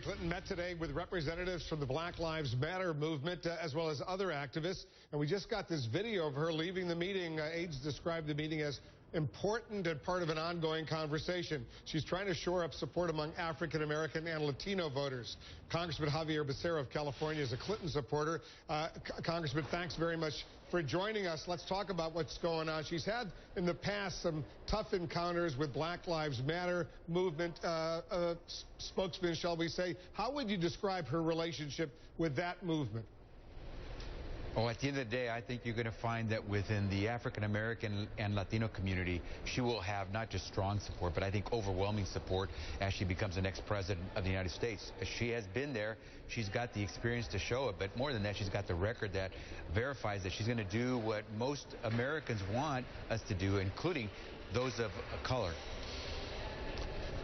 Hillary Clinton met today with representatives from the Black Lives Matter movement, as well as other activists. And we just got this video of her leaving the meeting. Aides described the meeting as important and part of an ongoing conversation. She's trying to shore up support among African American and Latino voters. Congressman Xavier Becerra of California is a Clinton supporter. Congressman, thanks very much for joining us. Let's talk about what's going on. She's had in the past some tough encounters with Black Lives Matter movement spokesmen, shall we say. How would you describe her relationship with that movement? Oh, at the end of the day, I think you're going to find that within the African American and Latino community, she will have not just strong support, but I think overwhelming support as she becomes the next president of the United States. She has been there. She's got the experience to show it, but more than that, she's got the record that verifies that she's going to do what most Americans want us to do, including those of color.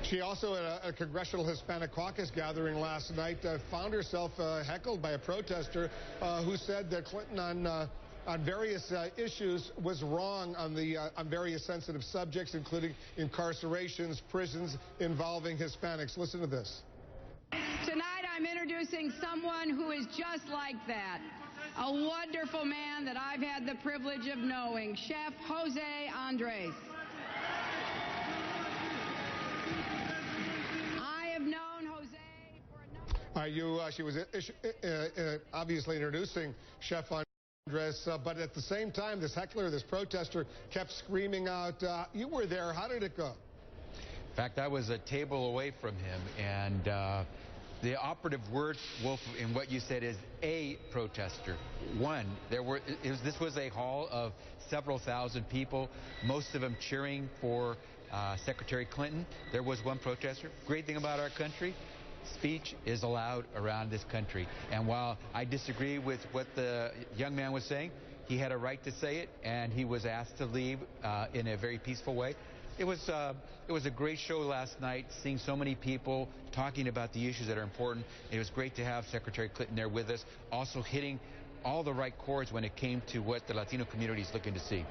She also, at a Congressional Hispanic Caucus gathering last night, found herself heckled by a protester who said that Clinton on various issues was wrong on various sensitive subjects, including incarcerations, prisons involving Hispanics. Listen to this. Tonight I'm introducing someone who is just like that. A wonderful man that I've had the privilege of knowing, Chef Jose Andres. She was obviously introducing Chef Andres, but at the same time, this heckler, this protester, kept screaming out, you were there, how did it go? In fact, I was a table away from him, and the operative word, Wolf, in what you said is a protester. One, this was a hall of several thousand people, most of them cheering for Secretary Clinton. There was one protester. Great thing about our country, speech is allowed around this country. And while I disagree with what the young man was saying, he had a right to say it, and he was asked to leave in a very peaceful way. It was a great show last night, seeing so many people talking about the issues that are important. It was great to have Secretary Clinton there with us, also hitting all the right chords when it came to what the Latino community is looking to see.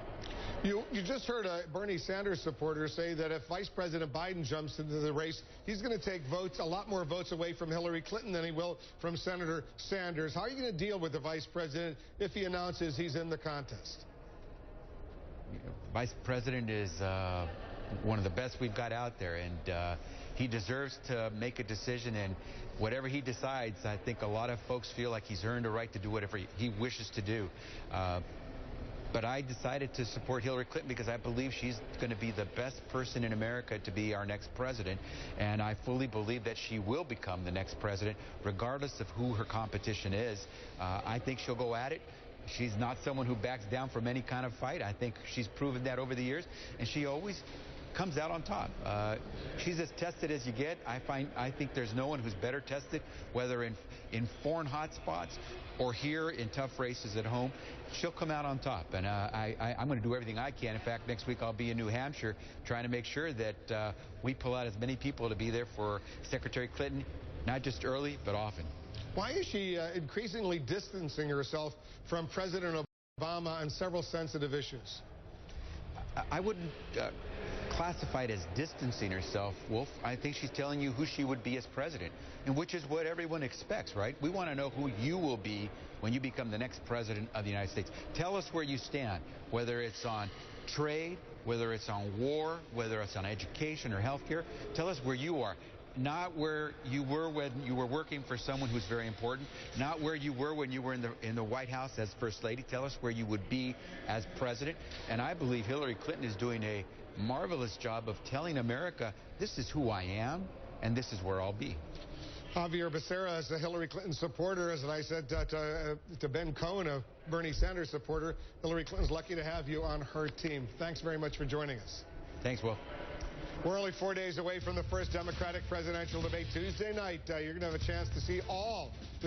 You just heard a Bernie Sanders supporter say that if Vice President Biden jumps into the race, he's going to take votes, a lot more votes away from Hillary Clinton than he will from Senator Sanders. How are you going to deal with the Vice President if he announces he's in the contest? Vice President is one of the best we've got out there, and he deserves to make a decision, and whatever he decides, I think a lot of folks feel like he's earned a right to do whatever he wishes to do. But I decided to support Hillary Clinton because I believe she's going to be the best person in America to be our next president, and I fully believe that she will become the next president, regardless of who her competition is. I think she'll go at it. She's not someone who backs down from any kind of fight. I think she's proven that over the years, and she always comes out on top. She's as tested as you get. I think there's no one who's better tested, whether in foreign hotspots or here in tough races at home. She'll come out on top, and I'm going to do everything I can. In fact, next week I'll be in New Hampshire trying to make sure that we pull out as many people to be there for Secretary Clinton, not just early, but often. Why is she increasingly distancing herself from President Obama on several sensitive issues? I wouldn't classify it as distancing herself, Wolf. I think she's telling you who she would be as president, and which is what everyone expects, right? We want to know who you will be when you become the next president of the United States. Tell us where you stand, whether it's on trade, whether it's on war, whether it's on education or health care. Tell us where you are. Not where you were when you were working for someone who's very important, not where you were when you were in the White House as First Lady. Tell us where you would be as president. And I believe Hillary Clinton is doing a marvelous job of telling America, this is who I am, and this is where I'll be. Xavier Becerra is a Hillary Clinton supporter. As I said to Ben Cohen, a Bernie Sanders supporter, Hillary Clinton's lucky to have you on her team. Thanks very much for joining us. Thanks, Will. We're only 4 days away from the first Democratic presidential debate Tuesday night. You're going to have a chance to see all the